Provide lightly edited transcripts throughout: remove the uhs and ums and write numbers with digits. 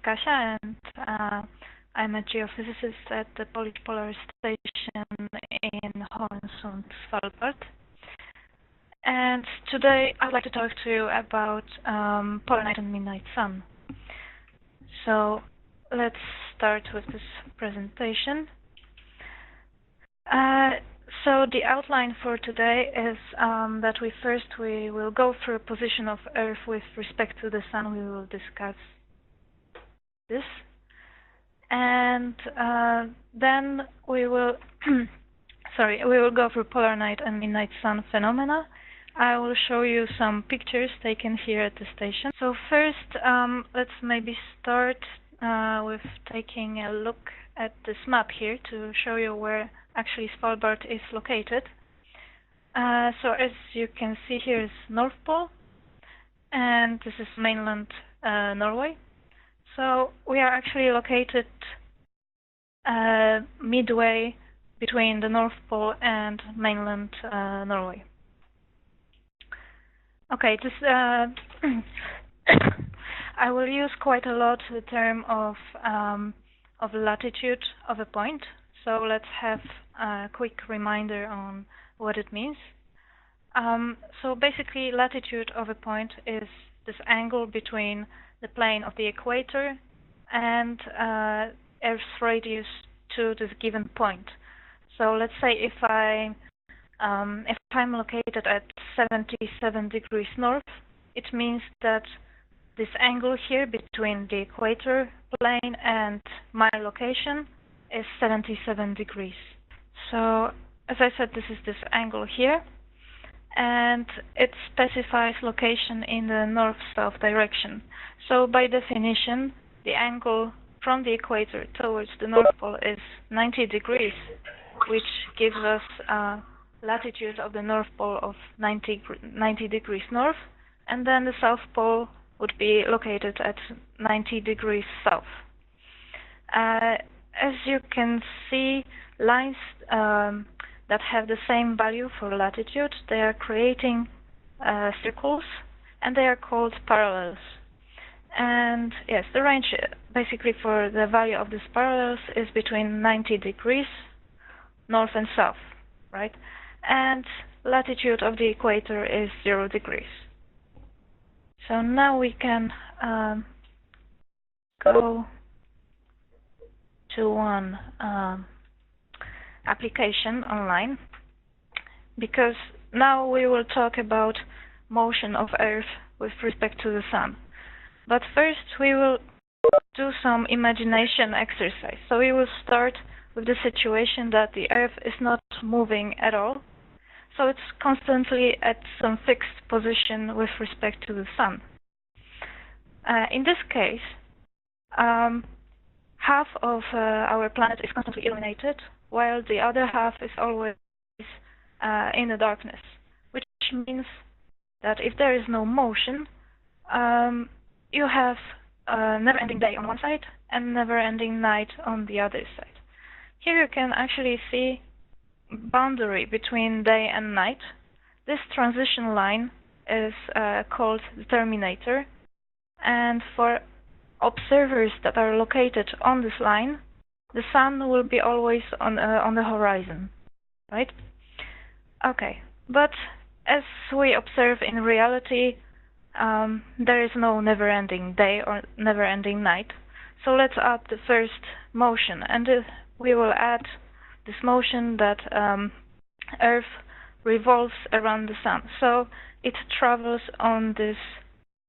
Kasia, and I'm a geophysicist at the Polar Station in Hornsund, Svalbard. And today I'd like to talk to you about polar night and midnight sun. So let's start with this presentation. So the outline for today is that we will go through a position of Earth with respect to the Sun. We will discuss this, and then we will we will go through polar night and midnight sun phenomena. I will show you some pictures taken here at the station. So first, let's maybe start with taking a look at this map here to show you where actually Svalbard is located. So as you can see, here is North Pole, and this is mainland Norway. So we are actually located midway between the North Pole and mainland Norway. Okay, this I will use quite a lot the term of latitude of a point. So let's have a quick reminder on what it means. So basically, latitude of a point is this angle between the plane of the equator and Earth's radius to this given point. So let's say if I'm located at 77 degrees north, it means that this angle here between the equator plane and my location is 77 degrees. So as I said, this is this angle here, and it specifies location in the north-south direction. So by definition, the angle from the equator towards the North Pole is 90 degrees, which gives us a latitude of the North Pole of 90 degrees north, and then the South Pole would be located at 90 degrees south. As you can see, lines that have the same value for latitude, they are creating circles, and they are called parallels. And yes, the range basically for the value of these parallels is between 90 degrees north and south, right? And latitude of the equator is 0 degrees. So now we can go to one application online, because now we will talk about motion of Earth with respect to the Sun. But first we will do some imagination exercise. So we will start with the situation that the Earth is not moving at all. So it's constantly at some fixed position with respect to the Sun. In this case, half of our planet is constantly illuminated, while the other half is always in the darkness, which means that if there is no motion, you have a never-ending day on one side and never-ending night on the other side. Here you can actually see boundary between day and night. This transition line is called the terminator, and for observers that are located on this line, the Sun will be always on the horizon, right? Okay, but as we observe in reality, there is no never-ending day or never-ending night. So let's add the first motion, and we will add this motion that Earth revolves around the Sun. So it travels on this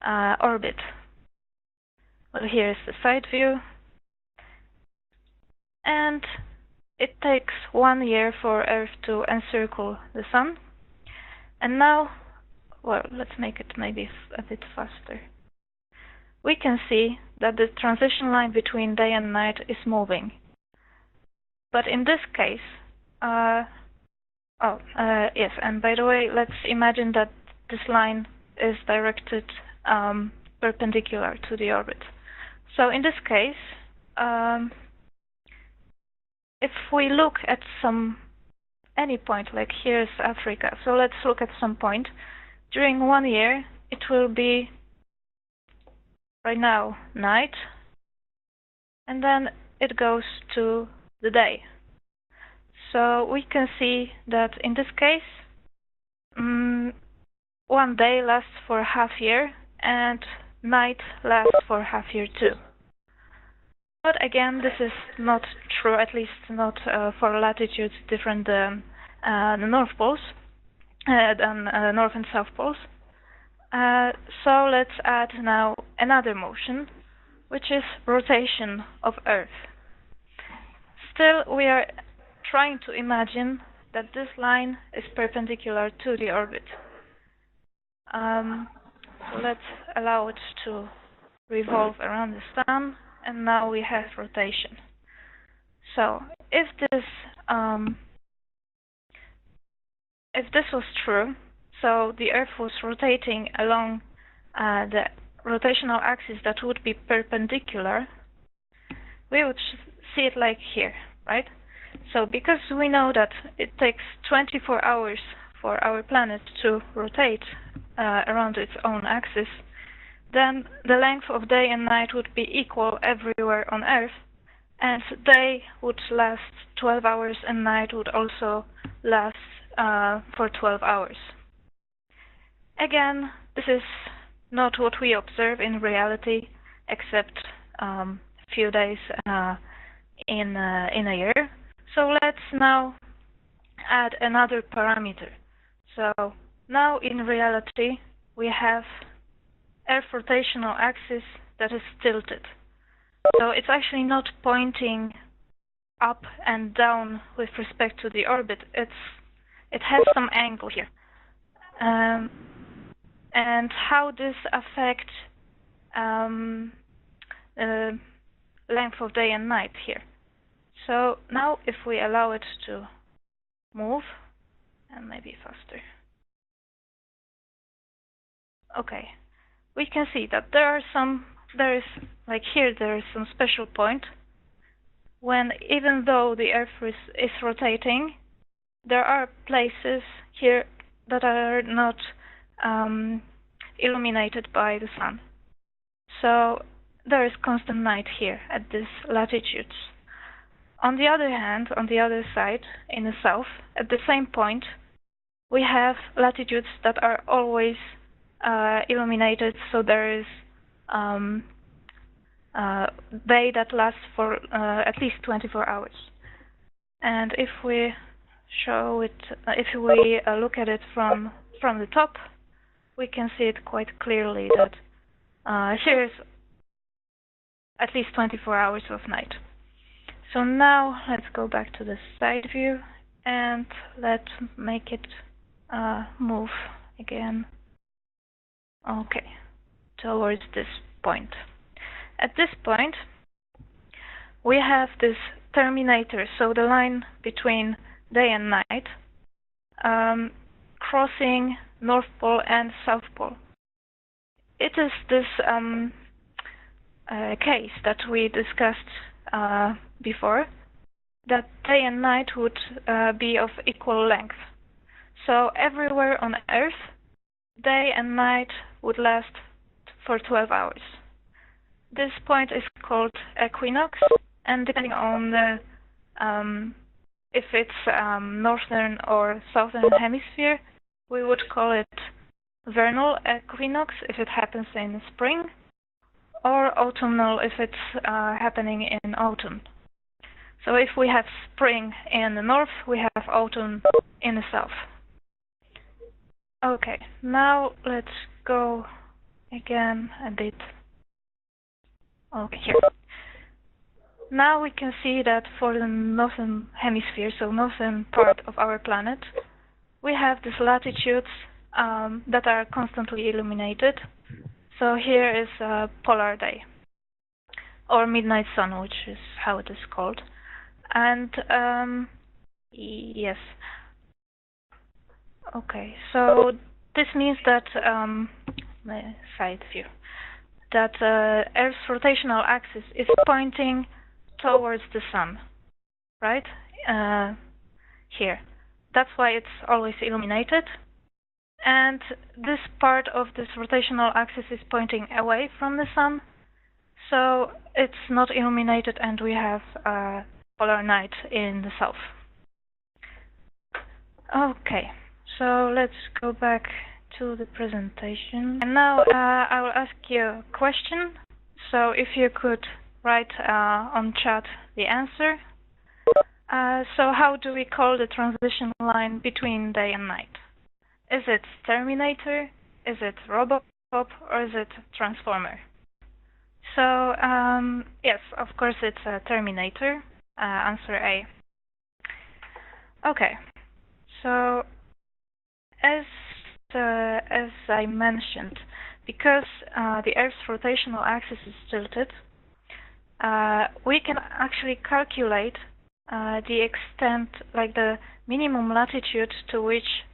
orbit. Well, here's the side view, and it takes 1 year for Earth to encircle the Sun. And now, well, let's make it maybe a bit faster. We can see that the transition line between day and night is moving. But in this case, yes, and by the way, let's imagine that this line is directed perpendicular to the orbit. So in this case, if we look at any point, like here's Africa, so let's look at some point. During 1 year, it will be right now night, and then it goes to the day. So we can see that in this case, 1 day lasts for a half year, and night lasts for a half year too. But again, this is not true, at least not for latitudes different than the North Poles, than North and South Poles. So let's add now another motion, which is rotation of Earth. Still, we are trying to imagine that this line is perpendicular to the orbit. So let's allow it to revolve around the sun, and now we have rotation. So if this was true, so the Earth was rotating along the rotational axis that would be perpendicular, we would see it like here, right? So because we know that it takes 24 hours for our planet to rotate around its own axis, then the length of day and night would be equal everywhere on Earth, and day would last 12 hours and night would also last for 12 hours. Again, this is not what we observe in reality, except a few days in a year. So let's now add another parameter. So now in reality we have Earth rotational axis that is tilted. So it's actually not pointing up and down with respect to the orbit. It has some angle here. And how this affects length of day and night here. So now if we allow it to move, and maybe faster. Okay, we can see that there is some special point when, even though the Earth is rotating, there are places here that are not illuminated by the sun. So there is constant night here at these latitudes. On the other hand, on the other side, in the south, at the same point, we have latitudes that are always illuminated, so there is day that lasts for at least 24 hours. And if we show it, if we look at it from the top, we can see it quite clearly that here is at least 24 hours of night. So now let's go back to the side view and let's make it move again. Okay, towards this point. At this point, we have this terminator, so the line between day and night, crossing North Pole and South Pole. It is this case that we discussed before, that day and night would be of equal length. So everywhere on Earth, day and night would last for 12 hours. This point is called equinox, and depending on the if it's northern or southern hemisphere, we would call it vernal equinox if it happens in spring, or autumnal if it's happening in autumn. So if we have spring in the north, we have autumn in the south. Okay, now let's go again a bit. Okay, here. Now we can see that for the northern hemisphere, so northern part of our planet, we have these latitudes that are constantly illuminated. So here is a polar day, or midnight sun, which is how it is called. And yes. Okay, so this means that my side view, that Earth's rotational axis is pointing towards the sun, right? Here. That's why it's always illuminated. And this part of this rotational axis is pointing away from the sun. so it's not illuminated, and we have polar night in the south. Okay, so let's go back to the presentation. And now I will ask you a question. So if you could write on chat the answer. So how do we call the transition line between day and night? Is it terminator? Is it robocop? Or is it transformer? So yes, of course it's a terminator. Answer A. Okay. So as I mentioned, because the Earth's rotational axis is tilted, we can actually calculate the extent, like the minimum latitude to which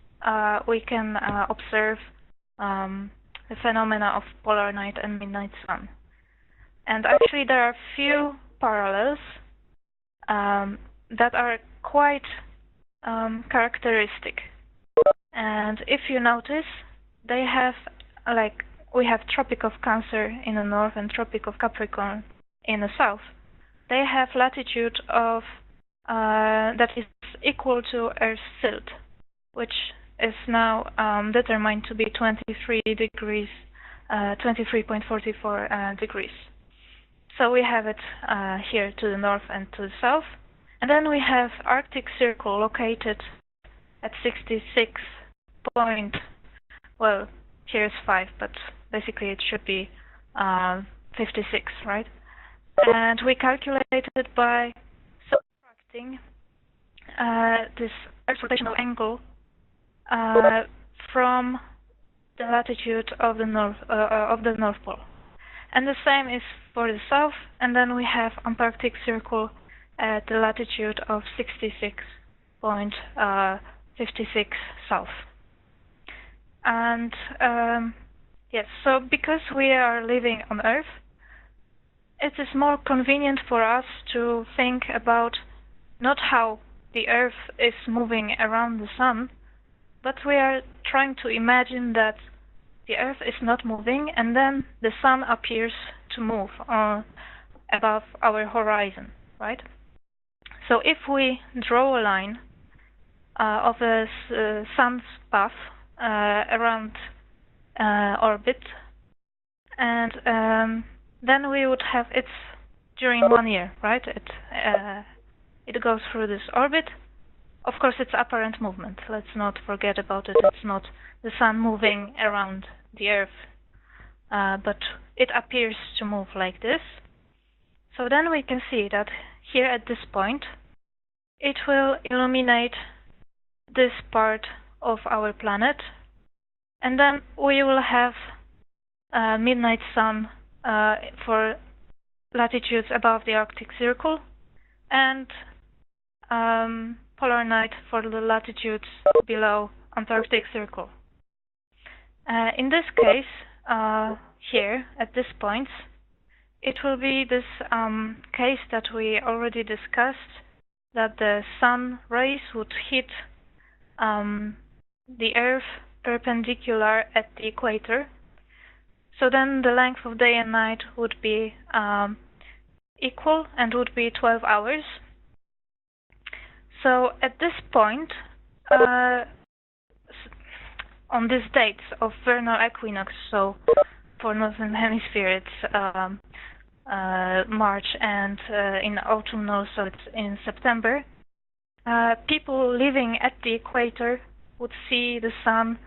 we can observe the phenomena of polar night and midnight sun. And actually there are few parallels that are quite characteristic. And if you notice, they have, like, we have Tropic of Cancer in the north and Tropic of Capricorn in the south. They have latitude of that is equal to Earth's tilt, which is now determined to be 23 degrees, 23.44 degrees. So we have it here to the north and to the south. And then we have Arctic Circle located at 66 point, well, here's 5, but basically it should be 56, right? And we calculated it by subtracting this Earth's rotational angle from the latitude of the North Pole. And the same is for the south, and then we have Antarctic Circle at the latitude of 66.56 south. And yes, so because we are living on Earth, it is more convenient for us to think about not how the Earth is moving around the Sun, but we are trying to imagine that the Earth is not moving, and then the Sun appears to move above our horizon, right? So if we draw a line of the Sun's path around orbit, and then we would have it during 1 year, right? It goes through this orbit. Of course, it's apparent movement. Let's not forget about it. It's not the Sun moving around the Earth, but it appears to move like this. So then we can see that here at this point, it will illuminate this part of our planet, and then we will have midnight sun for latitudes above the Arctic Circle, and polar night for the latitudes below Antarctic Circle. In this case, here at this point, it will be this case that we already discussed, that the sun rays would hit the Earth perpendicular at the equator. So then the length of day and night would be equal and would be 12 hours. So at this point, on these dates of vernal equinox, so for Northern Hemisphere it's March, and in autumnal, so it's in September, people living at the equator would see the sun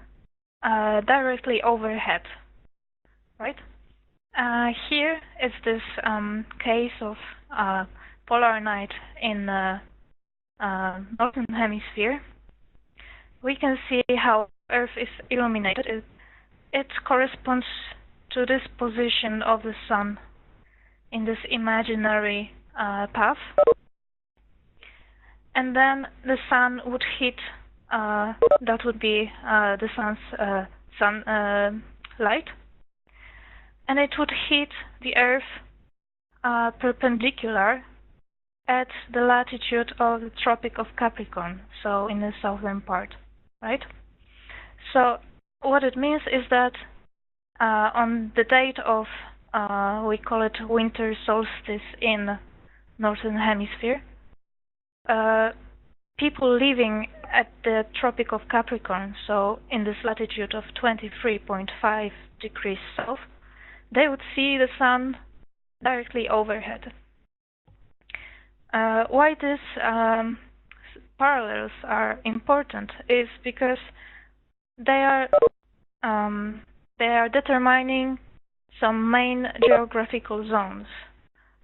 directly overhead, right? Here is this case of polar night in Northern Hemisphere. We can see how Earth is illuminated. It corresponds to this position of the sun in this imaginary path. And then the sun would hit, that would be the sun's light, and it would hit the Earth perpendicular at the latitude of the Tropic of Capricorn, so in the southern part, right? So what it means is that on the date of we call it winter solstice in Northern Hemisphere. People living at the Tropic of Capricorn, so in this latitude of 23.5 degrees south, they would see the sun directly overhead. Why these parallels are important is because they are determining some main geographical zones,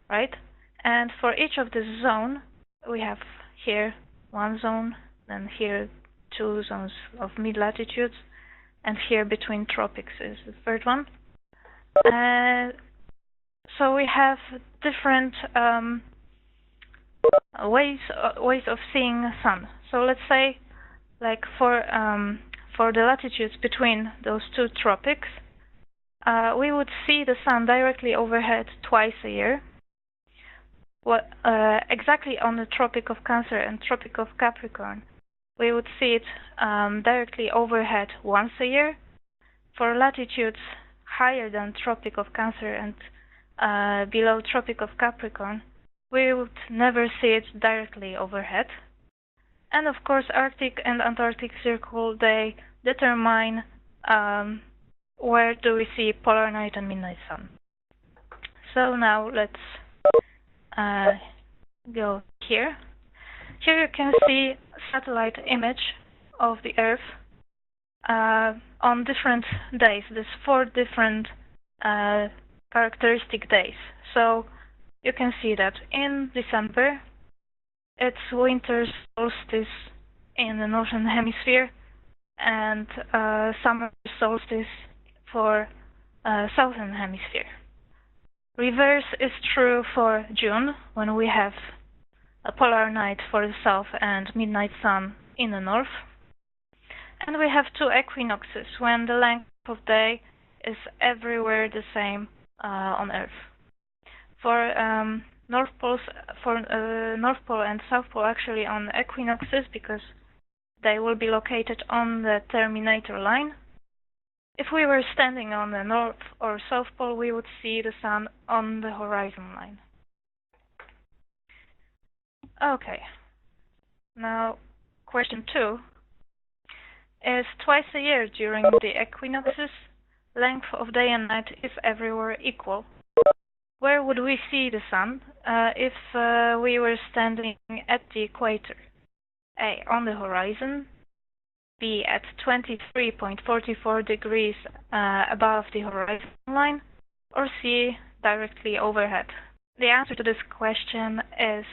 right? And for each of this zone, we have here one zone, then here two zones of mid-latitudes, and here between tropics is the third one. So we have different ways of seeing the sun. So let's say, like for the latitudes between those two tropics, we would see the sun directly overhead twice a year. Exactly on the Tropic of Cancer and Tropic of Capricorn, we would see it directly overhead once a year. For latitudes higher than Tropic of Cancer and below Tropic of Capricorn, we would never see it directly overhead. And of course, Arctic and Antarctic Circle, they determine where do we see polar night and midnight sun. So now let's go here. Here you can see a satellite image of the Earth on different days. There's 4 different characteristic days. So you can see that in December, it's winter solstice in the Northern Hemisphere and summer solstice for Southern Hemisphere. Reverse is true for June, when we have a polar night for the south and midnight sun in the north. And we have 2 equinoxes, when the length of day is everywhere the same on Earth. For North Pole and South Pole actually on equinoxes, because they will be located on the terminator line. If we were standing on the North or South Pole, we would see the sun on the horizon line. Okay, now question 2 is twice a year during the equinoxes, length of day and night is everywhere equal. Where would we see the sun if we were standing at the equator? A, on the horizon, B, at 23.44 degrees above the horizon line, or C, directly overhead? The answer to this question is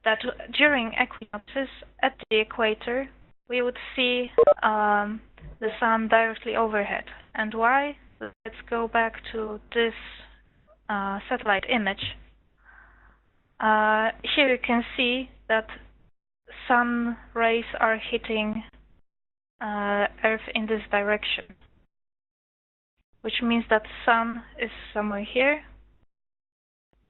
that during equinoxes at the equator, we would see the sun directly overhead. And why? Let's go back to this satellite image. Here you can see that sun rays are hitting Earth in this direction, which means that the sun is somewhere here.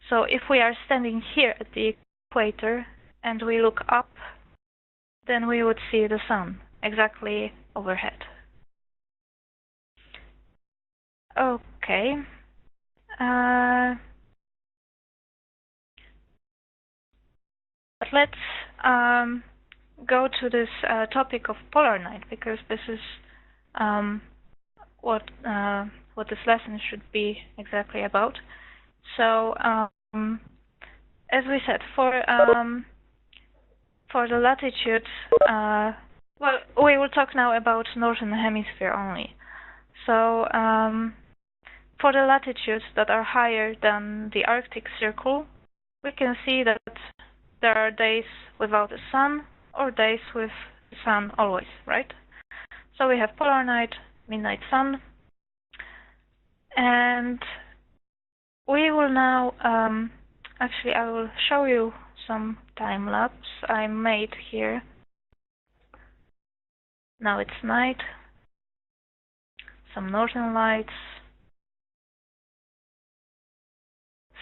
So if we are standing here at the equator and we look up, then we would see the sun exactly overhead. Okay. But let's go to this topic of polar night, because this is what this lesson should be exactly about. So, as we said, for the latitudes, well, we will talk now about Northern Hemisphere only. So, for the latitudes that are higher than the Arctic Circle, we can see that there are days without the sun or days with the sun always, right? So we have polar night, midnight sun, and we will now, actually I will show you some time lapse I made here. Now it's night, some northern lights,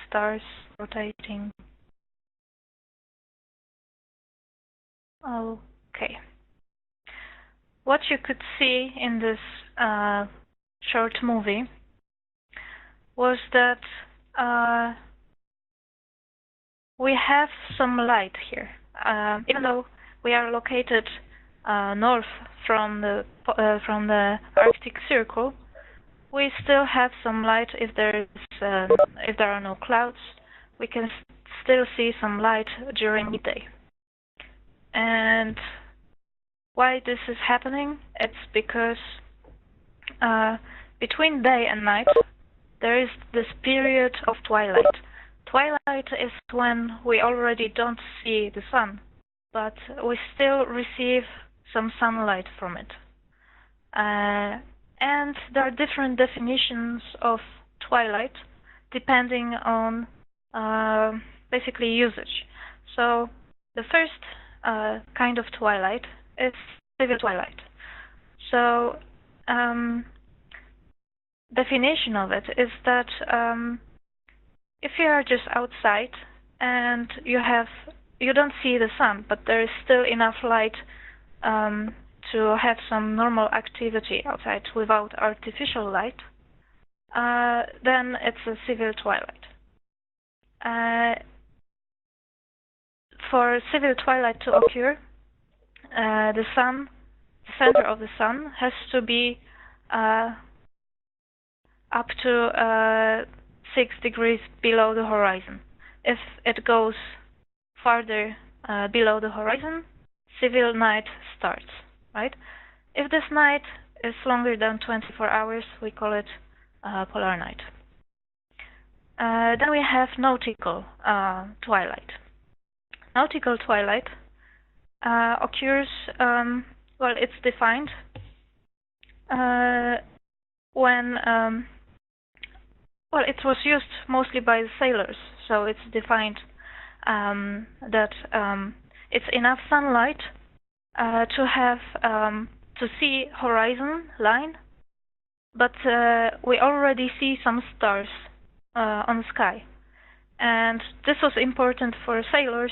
stars rotating. Okay. What you could see in this short movie was that we have some light here. Even though we are located north from the Arctic Circle, we still have some light. If there are no clouds, we can still see some light during midday. And why this is happening? It's because between day and night there is this period of twilight. Twilight is when we already don't see the sun, but we still receive some sunlight from it. And there are different definitions of twilight depending on basically usage. So the first kind of twilight is civil twilight. So definition of it is that if you are just outside and you don't see the sun, but there is still enough light to have some normal activity outside without artificial light, then it's a civil twilight. For civil twilight to occur, the center of the sun has to be up to 6 degrees below the horizon. If it goes farther below the horizon, civil night starts, right? If this night is longer than 24 hours, we call it polar night. Then we have nautical twilight. Nautical twilight occurs, well, it's defined when, well, it was used mostly by sailors, so it's defined that it's enough sunlight to have to see horizon line, but we already see some stars on the sky, and this was important for sailors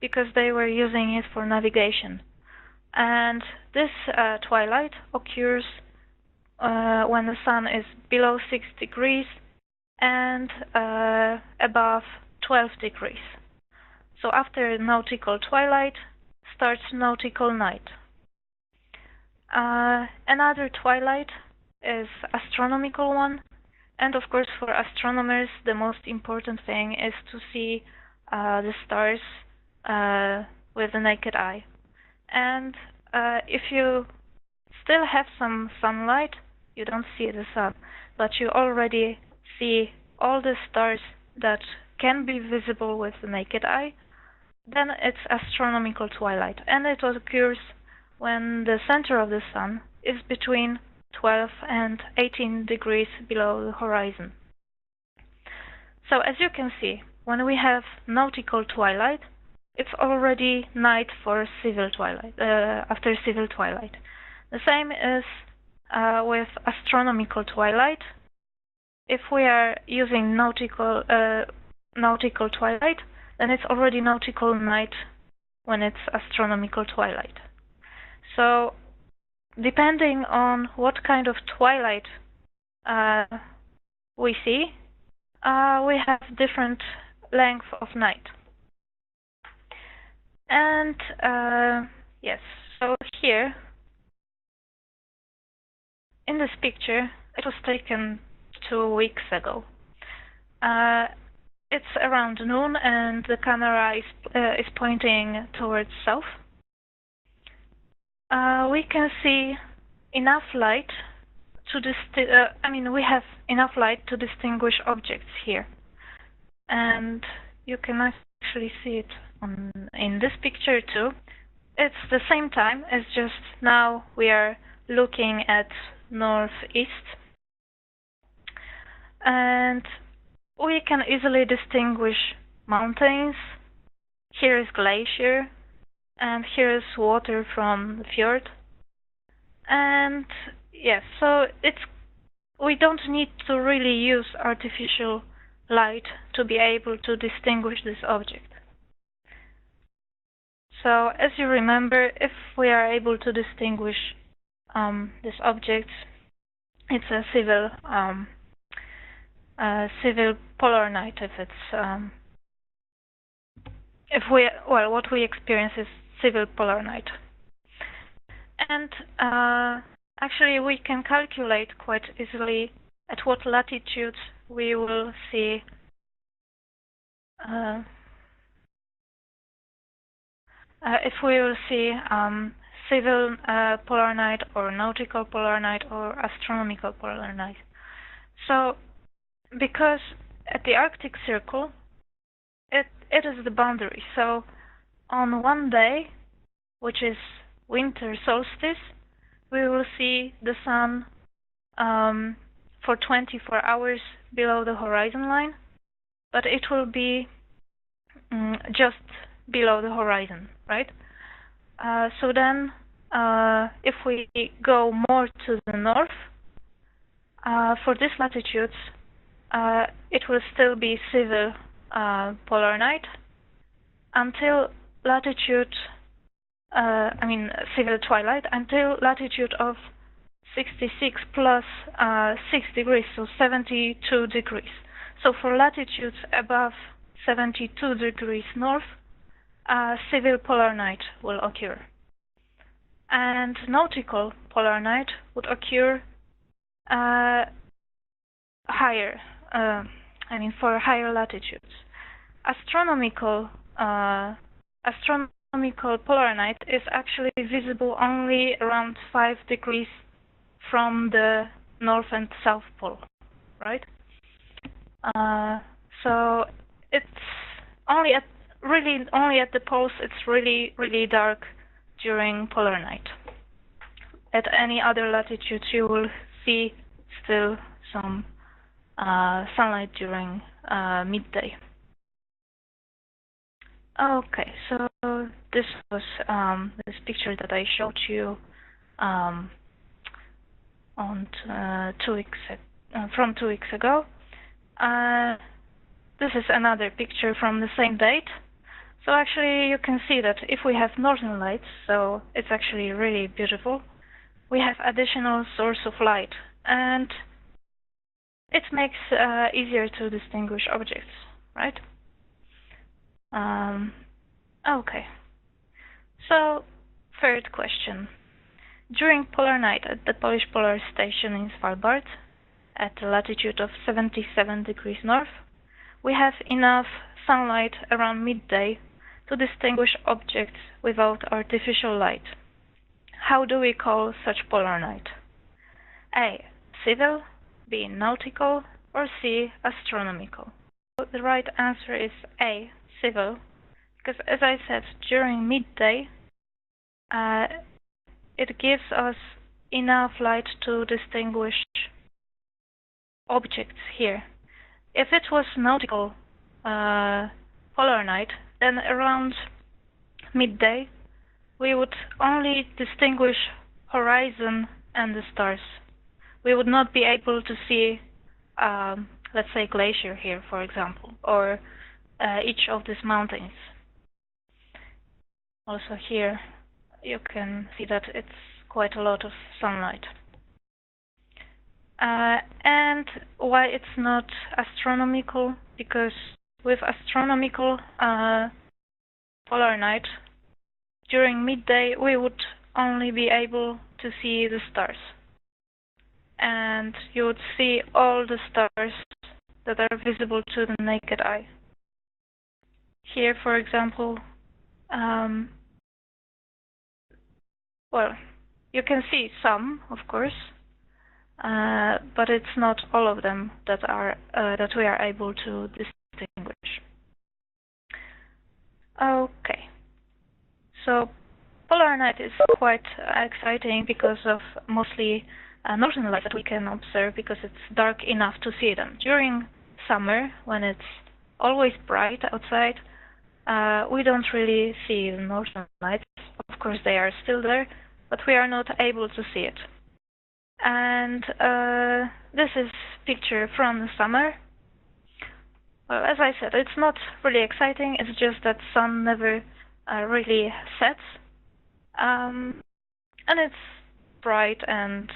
because they were using it for navigation. And this twilight occurs when the sun is below 6 degrees and above 12 degrees. So after nautical twilight starts nautical night. Another twilight is astronomical one, and of course for astronomers the most important thing is to see the stars with the naked eye. And if you still have some sunlight, you don't see the sun, but you already see all the stars that can be visible with the naked eye, then it's astronomical twilight, and it occurs when the center of the sun is between 12 and 18 degrees below the horizon. So as you can see, when we have nautical twilight, it's already night for civil twilight, after civil twilight. The same is with astronomical twilight. If we are using nautical twilight, then it's already nautical night when it's astronomical twilight. So depending on what kind of twilight we see, we have different length of night. And yes, so here in this picture, it was taken 2 weeks ago. It's around noon and the camera is pointing towards south. We can see enough light to we have enough light to distinguish objects here, and you can actually see it in this picture too. It's the same time, it's just now we are looking at northeast, and we can easily distinguish mountains. Here is glacier, and here is water from the fjord. And yes, so we don't need to really use artificial light to be able to distinguish this object. So as you remember, if we are able to distinguish this object, it's a civil civil polar night if it's what we experience is civil polar night. And actually we can calculate quite easily at what latitudes we will see if we will see civil polar night or nautical polar night or astronomical polar night. So because at the Arctic Circle it is the boundary. So on one day, which is winter solstice, we will see the sun for 24 hours below the horizon line, but it will be just below the horizon, right? So then, if we go more to the north, for these latitudes, it will still be civil polar night until latitude, civil twilight, until latitude of 66 plus 6 degrees, so 72 degrees. So for latitudes above 72 degrees north, civil polar night will occur. And nautical polar night would occur higher, for higher latitudes. Astronomical polar night is actually visible only around 5 degrees from the North and South Pole, right? So it's only at the poles. It's really dark during polar night. At any other latitudes, you will see still some sunlight during midday. Okay, so this was this picture that I showed you on 2 weeks from 2 weeks ago. This is another picture from the same date. So actually, you can see that if we have northern lights, so it's actually really beautiful. We have additional source of light, and it makes easier to distinguish objects, right? Okay. So, third question. During polar night at the Polish Polar Station in Svalbard, at a latitude of 77 degrees north, we have enough sunlight around midday to distinguish objects without artificial light. How do we call such polar night? A. Civil, B. Nautical, or C. Astronomical? So the right answer is A. Civil, because as I said, during midday, it gives us enough light to distinguish objects here. If it was nautical polar night, then around midday we would only distinguish horizon and the stars. We would not be able to see, let's say, glacier here, for example, or each of these mountains. Also here you can see that it's quite a lot of sunlight. And why it's not astronomical? Because with astronomical polar night, during midday we would only be able to see the stars. And you would see all the stars that are visible to the naked eye. Here, for example, you can see some, of course, but it's not all of them that we are able to distinguish. Okay, so polar night is quite exciting because of mostly northern lights that we can observe, because it's dark enough to see them. During summer, when it's always bright outside, we don't really see the northern lights. Of course, they are still there, but we are not able to see it. And this is a picture from the summer. Well, as I said, it's not really exciting. It's just that sun never really sets, and it's bright and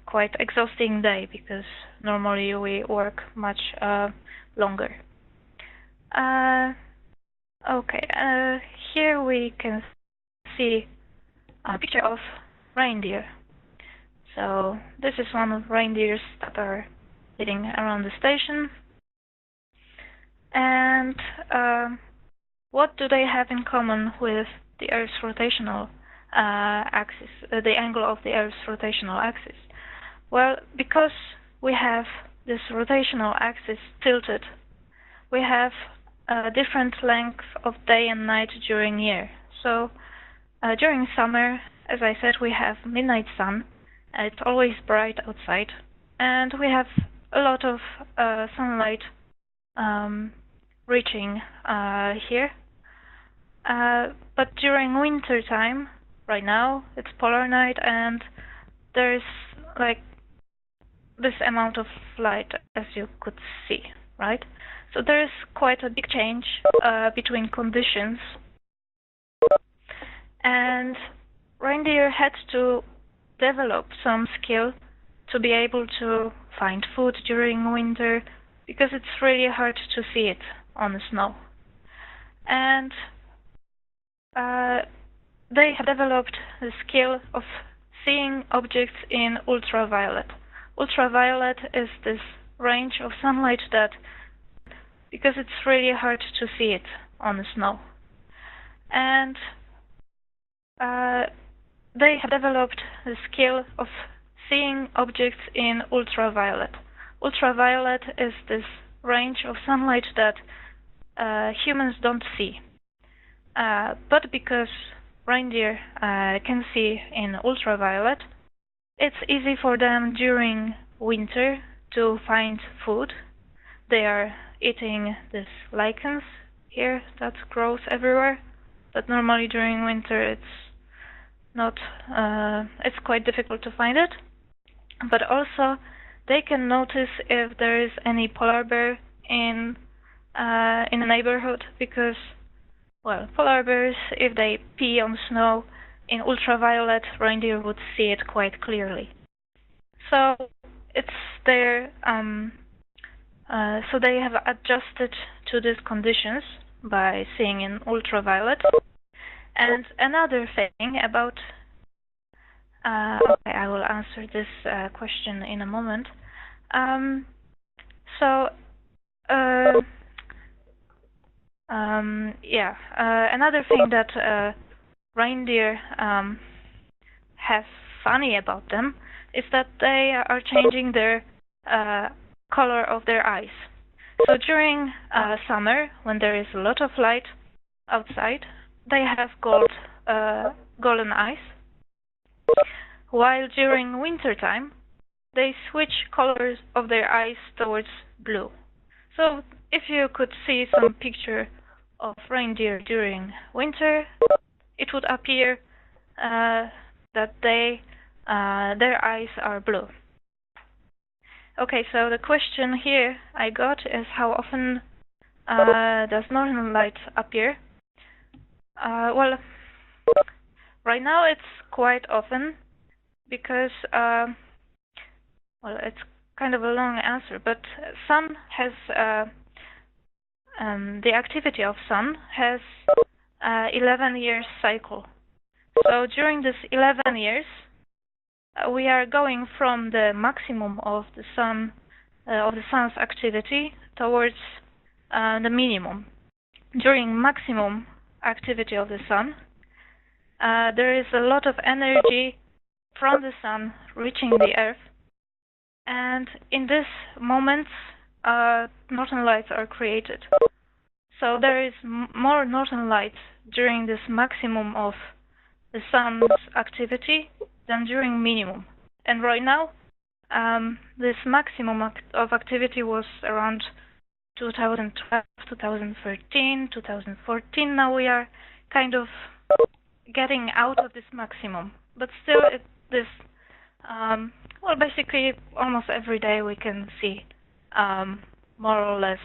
quite exhausting day, because normally we work much longer. Okay, here we can see a picture of reindeer. So this is one of reindeers that are sitting around the station. And what do they have in common with the Earth's rotational axis, the angle of the Earth's rotational axis? Well, because we have this rotational axis tilted, we have a different length of day and night during year. So during summer, as I said, we have midnight sun. It's always bright outside, and we have a lot of sunlight reaching here. But during winter time, right now, it's polar night, and there's like this amount of light, as you could see, right? So there's quite a big change between conditions. And reindeer had to develop some skill to be able to find food during winter, because it's really hard to see it on the snow. And they have developed the skill of seeing objects in ultraviolet. Ultraviolet is this range of sunlight that, because it's really hard to see it on the snow. And they have developed the skill of seeing objects in ultraviolet. Ultraviolet is this range of sunlight that humans don't see. But because reindeer can see in ultraviolet, it's easy for them during winter to find food. They are eating these lichens here that grows everywhere, but normally during winter it's not. It's quite difficult to find it. But also they can notice if there is any polar bear in the neighborhood, because, well, polar bears, if they pee on snow in ultraviolet, reindeer would see it quite clearly. So it's their so they have adjusted to these conditions by seeing in ultraviolet. And another thing about okay, I will answer this question in a moment. Another thing that reindeer have funny about them is that they are changing their color of their eyes. So during summer, when there is a lot of light outside, they have golden eyes, while during winter time they switch colors of their eyes towards blue. So if you could see some picture of reindeer during winter, it would appear that their eyes are blue. Okay, so the question here I got is, how often does northern light appear? Well, right now it's quite often, because well, it's kind of a long answer, but sun has the activity of sun has 11 years cycle. So during this 11 years, we are going from the maximum of the sun's activity towards the minimum. During maximum activity of the sun, there is a lot of energy from the sun reaching the earth, and in this moment northern lights are created. So there is more northern lights during this maximum of the sun's activity than during minimum. And right now this maximum of activity was around 2012, 2013, 2014. Now we are kind of getting out of this maximum, but still well, basically almost every day we can see more or less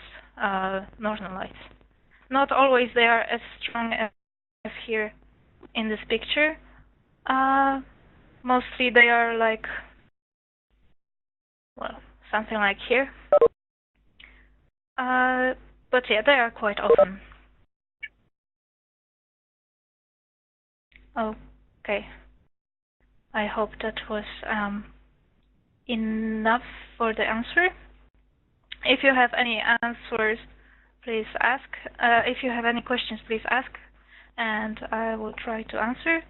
northern lights. Not always they are as strong as here in this picture. Mostly they are like, well, something like here. But yeah, they are quite often. Okay. I hope that was enough for the answer. If you have any answers, please ask. If you have any questions, please ask, and I will try to answer.